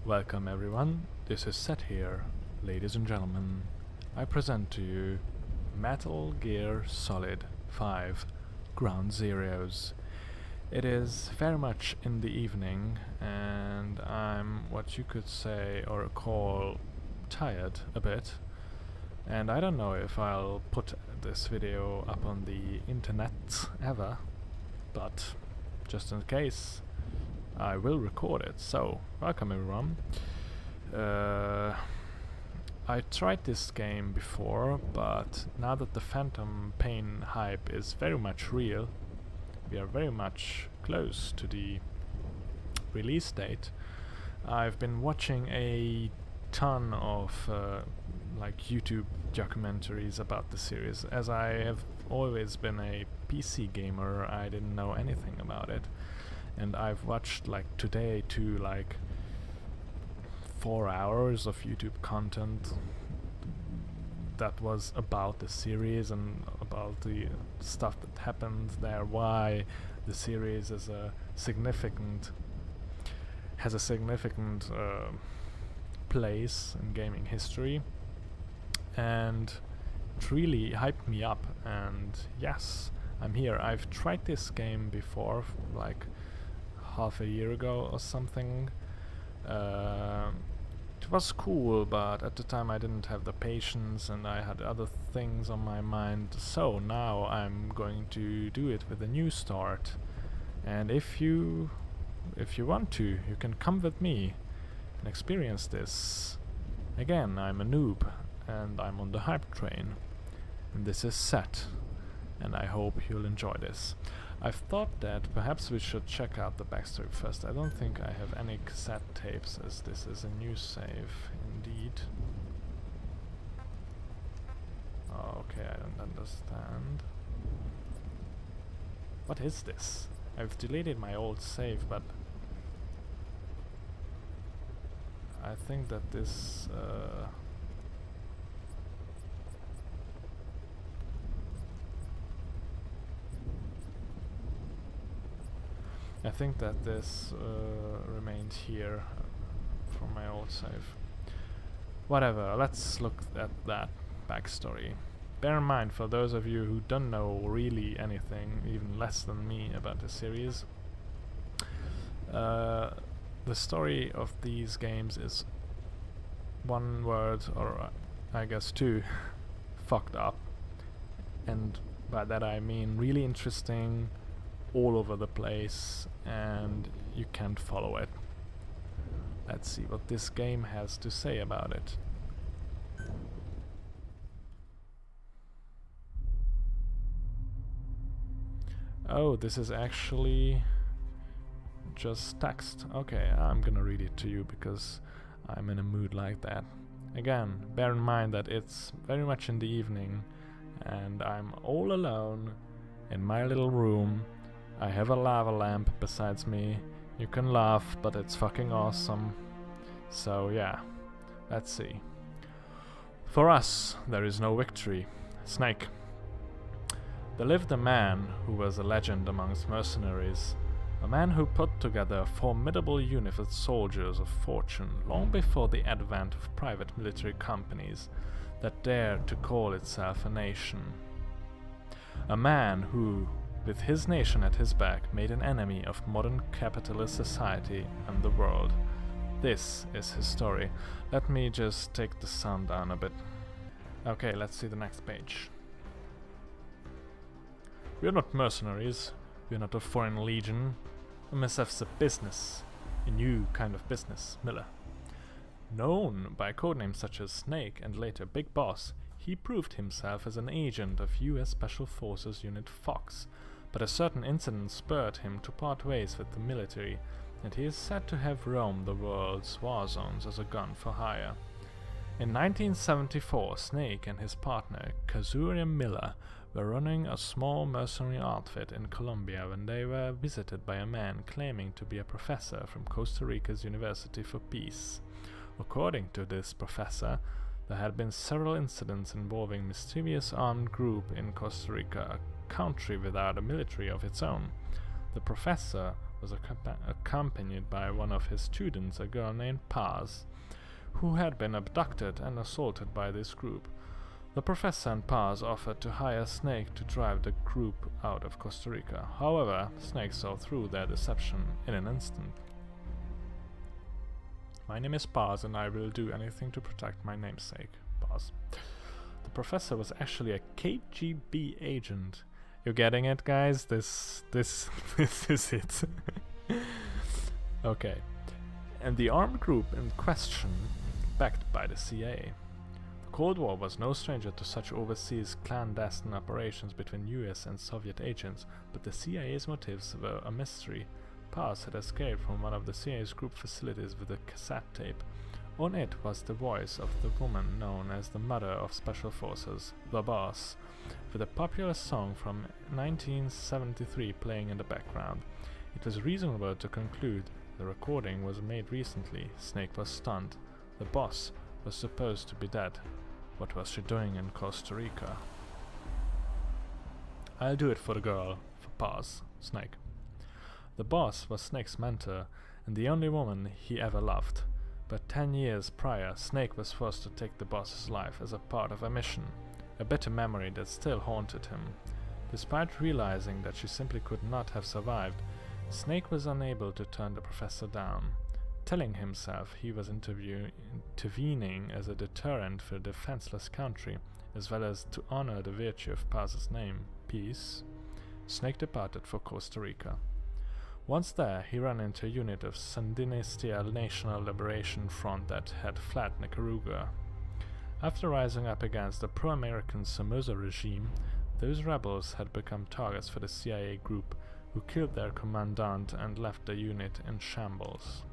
Welcome everyone, this is Set here. Ladies and gentlemen, I present to you Metal Gear Solid 5 Ground Zeroes. It is very much in the evening and I'm what you could say or call tired a bit, and I don't know if I'll put this video up on the internet ever, but just in case I will record it. So, welcome everyone. I tried this game before, but now that the Phantom Pain hype is very much real, we are very much close to the release date. I've been watching a ton of like YouTube documentaries about the series. As I have always been a PC gamer, I didn't know anything about it. And I've watched like today to like 4 hours of YouTube content that was about the series and about the stuff that happened there, why the series is has a significant place in gaming history, and it really hyped me up. And yes, I'm here. I've tried this game before, like half a year ago or something. It was cool, but at the time I didn't have the patience and I had other things on my mind, so now I'm going to do it with a new start. And if you want to, you can come with me and experience this. Again, I'm a noob and I'm on the hype train, and this is Set, and I hope you'll enjoy this. I've thought that perhaps we should check out the backstory first. I don't think I have any cassette tapes, as this is a new save indeed. Oh, okay, I don't understand. What is this? I've deleted my old save, but I think that this remains here from my old save. Whatever, let's look at that backstory. Bear in mind, for those of you who don't know really anything, even less than me, about the series, the story of these games is one word, or I guess two, fucked up. And by that I mean really interesting, all over the place, and you can't follow it. Let's see what this game has to say about it. Oh, this is actually just text. Okay, I'm gonna read it to you because I'm in a mood like that. Again, bear in mind that it's very much in the evening and I'm all alone in my little room. I have a lava lamp besides me. You can laugh, but it's fucking awesome. So yeah, let's see. For us, there is no victory. Snake. There lived a man who was a legend amongst mercenaries. A man who put together a formidable unit of soldiers of fortune long before the advent of private military companies that dared to call itself a nation. A man who, with his nation at his back, made an enemy of modern capitalist society and the world. This is his story. Let me just take the sound down a bit. Okay, let's see the next page. We are not mercenaries. We are not a foreign legion. MSF's a business. A new kind of business, Miller. Known by codenames such as Snake and later Big Boss, he proved himself as an agent of US Special Forces Unit Fox, but a certain incident spurred him to part ways with the military, and he is said to have roamed the world's war zones as a gun for hire. In 1974, Snake and his partner, Kazuya Miller, were running a small mercenary outfit in Colombia when they were visited by a man claiming to be a professor from Costa Rica's University for Peace. According to this professor, there had been several incidents involving a mysterious armed group in Costa Rica, a country without a military of its own. The professor was accompanied by one of his students, a girl named Paz, who had been abducted and assaulted by this group. The professor and Paz offered to hire Snake to drive the group out of Costa Rica. However, Snake saw through their deception in an instant. My name is Paz and I will do anything to protect my namesake. Paz. The professor was actually a KGB agent. You getting it, guys? This is it. Okay. And the armed group in question, backed by the CIA. The Cold War was no stranger to such overseas clandestine operations between US and Soviet agents, but the CIA's motives were a mystery. Paz had escaped from one of the CIA's group facilities with a cassette tape. On it was the voice of the woman known as the Mother of Special Forces, the Boss, with a popular song from 1973 playing in the background. It was reasonable to conclude the recording was made recently. Snake was stunned. The Boss was supposed to be dead. What was she doing in Costa Rica? I'll do it for the girl, for Paz, Snake. The Boss was Snake's mentor and the only woman he ever loved. But 10 years prior, Snake was forced to take the Boss's life as a part of a mission, a bitter memory that still haunted him. Despite realizing that she simply could not have survived, Snake was unable to turn the professor down, telling himself he was intervening as a deterrent for a defenseless country, as well as to honor the virtue of Paz's name, peace. Snake departed for Costa Rica. Once there, he ran into a unit of Sandinista National Liberation Front that had fled Nicaragua. After rising up against the pro-American Somoza regime, those rebels had become targets for the CIA group, who killed their commandant and left the unit in shambles.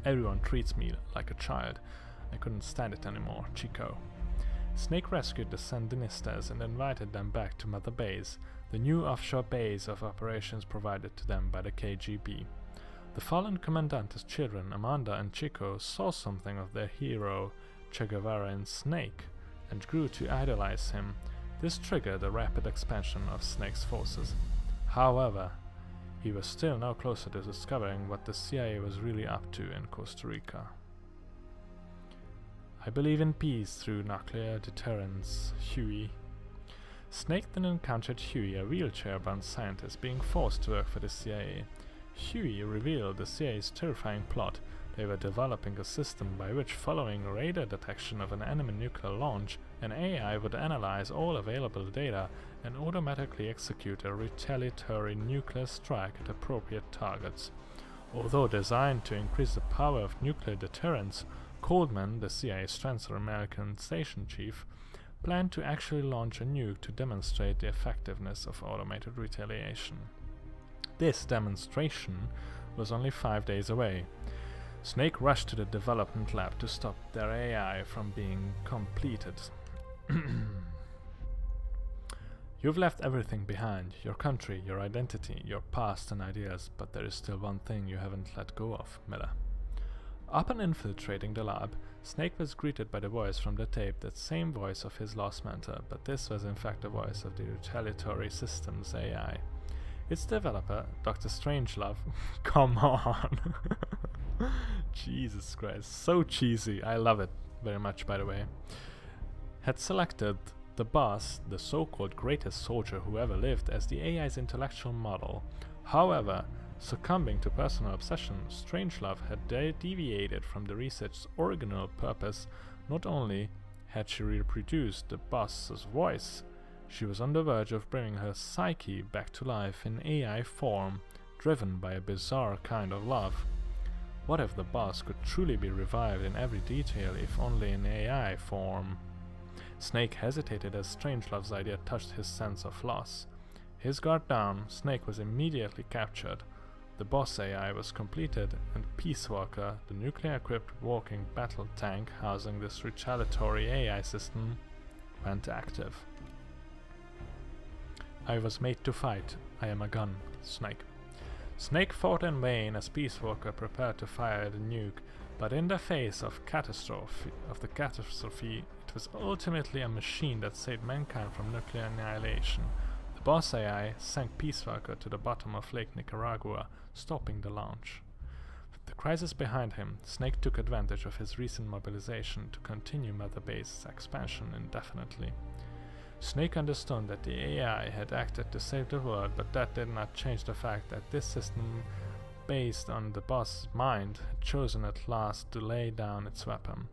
Everyone treats me like a child. I couldn't stand it anymore, Chico. Snake rescued the Sandinistas and invited them back to Mother Base, the new offshore base of operations provided to them by the KGB. The fallen commandante's children, Amanda and Chico, saw something of their hero, Che Guevara, in Snake, and grew to idolize him. This triggered a rapid expansion of Snake's forces. However, he was still no closer to discovering what the CIA was really up to in Costa Rica. I believe in peace through nuclear deterrence, Huey. Snake then encountered Huey, a wheelchair-bound scientist being forced to work for the CIA. Huey revealed the CIA's terrifying plot. They were developing a system by which, following radar detection of an enemy nuclear launch, an AI would analyze all available data and automatically execute a retaliatory nuclear strike at appropriate targets. Although designed to increase the power of nuclear deterrence, Coldman, the CIA's Trans-American Station Chief, planned to actually launch a nuke to demonstrate the effectiveness of automated retaliation. This demonstration was only 5 days away. Snake rushed to the development lab to stop their AI from being completed. You've left everything behind, your country, your identity, your past and ideas, but there is still one thing you haven't let go of, Miller. Upon infiltrating the lab, Snake was greeted by the voice from the tape, that same voice of his lost mentor, but this was in fact the voice of the retaliatory systems AI. Its developer, Dr. Strangelove, come on! Jesus Christ, so cheesy, I love it very much, by the way, had selected the boss, the so-called greatest soldier who ever lived, as the AI's intellectual model. However, succumbing to personal obsession, Strangelove had deviated from the research's original purpose. Not only had she reproduced the boss's voice, she was on the verge of bringing her psyche back to life in AI form, driven by a bizarre kind of love. What if the boss could truly be revived in every detail, if only in AI form? Snake hesitated as Strangelove's idea touched his sense of loss. His guard down, Snake was immediately captured. The boss AI was completed, and Peace Walker, the nuclear-equipped walking battle tank housing this retaliatory AI system, went active. I was made to fight. I am a gun. Snake. Snake fought in vain as Peace Walker prepared to fire the nuke, but in the face of the catastrophe, it was ultimately a machine that saved mankind from nuclear annihilation. The Boss AI sank Peace Walker to the bottom of Lake Nicaragua, stopping the launch. With the crisis behind him, Snake took advantage of his recent mobilization to continue Mother Base's expansion indefinitely. Snake understood that the AI had acted to save the world, but that did not change the fact that this system, based on the boss's mind, had chosen at last to lay down its weapon.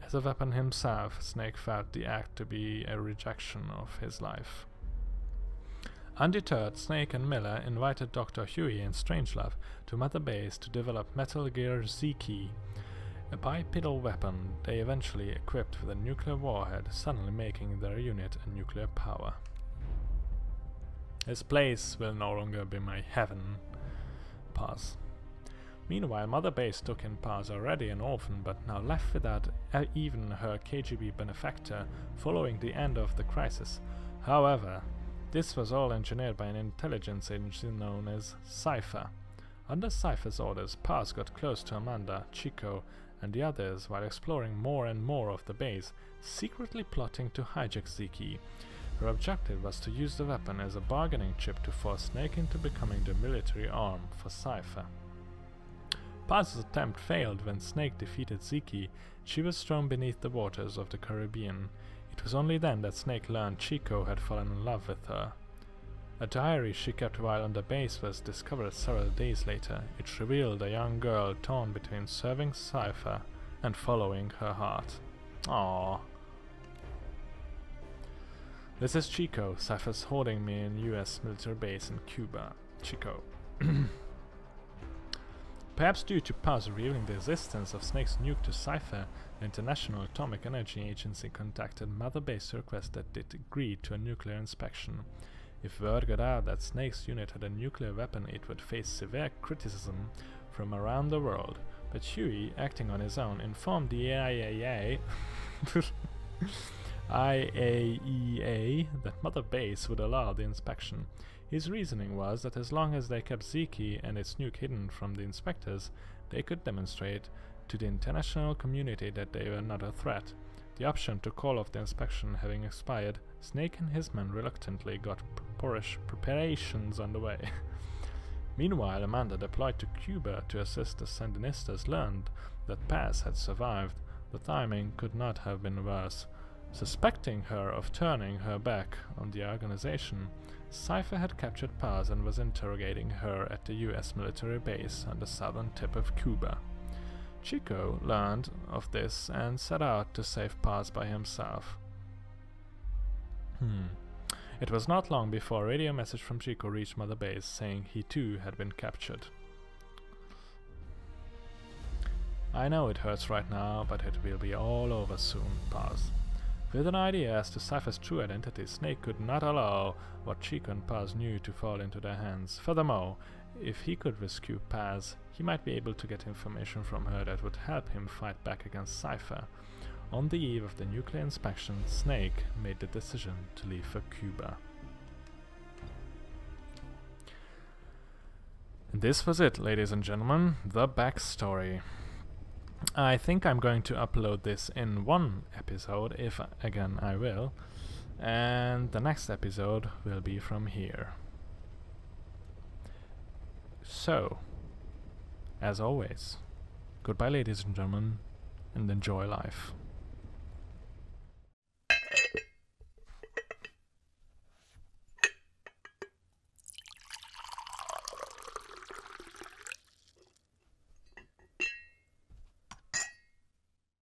As a weapon himself, Snake felt the act to be a rejection of his life. Undeterred, Snake and Miller invited Dr. Huey and Strangelove to Mother Base to develop Metal Gear Z-Key, a bipedal weapon they eventually equipped with a nuclear warhead, suddenly making their unit a nuclear power. This place will no longer be my heaven. Paz. Meanwhile, Mother Base took in Paz, already an orphan, but now left without even her KGB benefactor following the end of the crisis. However, this was all engineered by an intelligence agency known as Cypher. Under Cypher's orders, Paz got close to Amanda, Chico, and the others while exploring more and more of the base, secretly plotting to hijack Z-Key. Her objective was to use the weapon as a bargaining chip to force Snake into becoming the military arm for Cypher. Paz's attempt failed when Snake defeated Z-Key. She was thrown beneath the waters of the Caribbean. It was only then that Snake learned Chico had fallen in love with her. A diary she kept while on the base was discovered several days later. It revealed a young girl torn between serving Cypher and following her heart. Aww. This is Chico. Cypher's holding me in US military base in Cuba. Chico. Perhaps due to Paz revealing the existence of Snake's nuke to Cypher, the International Atomic Energy Agency contacted Mother Base to request that it agree to a nuclear inspection. If word got out that Snake's unit had a nuclear weapon, it would face severe criticism from around the world. But Huey, acting on his own, informed the IAEA that Mother Base would allow the inspection. His reasoning was that as long as they kept Z-Key and its nuke hidden from the inspectors, they could demonstrate to the international community that they were not a threat. The option to call off the inspection having expired, Snake and his men reluctantly got preparations underway. Meanwhile, Amanda, deployed to Cuba to assist the Sandinistas, learned that Paz had survived. The timing could not have been worse. Suspecting her of turning her back on the organization, Cypher had captured Paz and was interrogating her at the US military base on the southern tip of Cuba. Chico learned of this and set out to save Paz by himself. It was not long before a radio message from Chico reached Mother Base saying he too had been captured. I know it hurts right now, but it will be all over soon. Paz. With an idea as to Cypher's true identity, Snake could not allow what Chico and Paz knew to fall into their hands. Furthermore, if he could rescue Paz, he might be able to get information from her that would help him fight back against Cypher. On the eve of the nuclear inspection, Snake made the decision to leave for Cuba. And this was it, ladies and gentlemen, the backstory. I think I'm going to upload this in one episode, if again I will, and the next episode will be from here. So, as always, goodbye ladies and gentlemen, and enjoy life.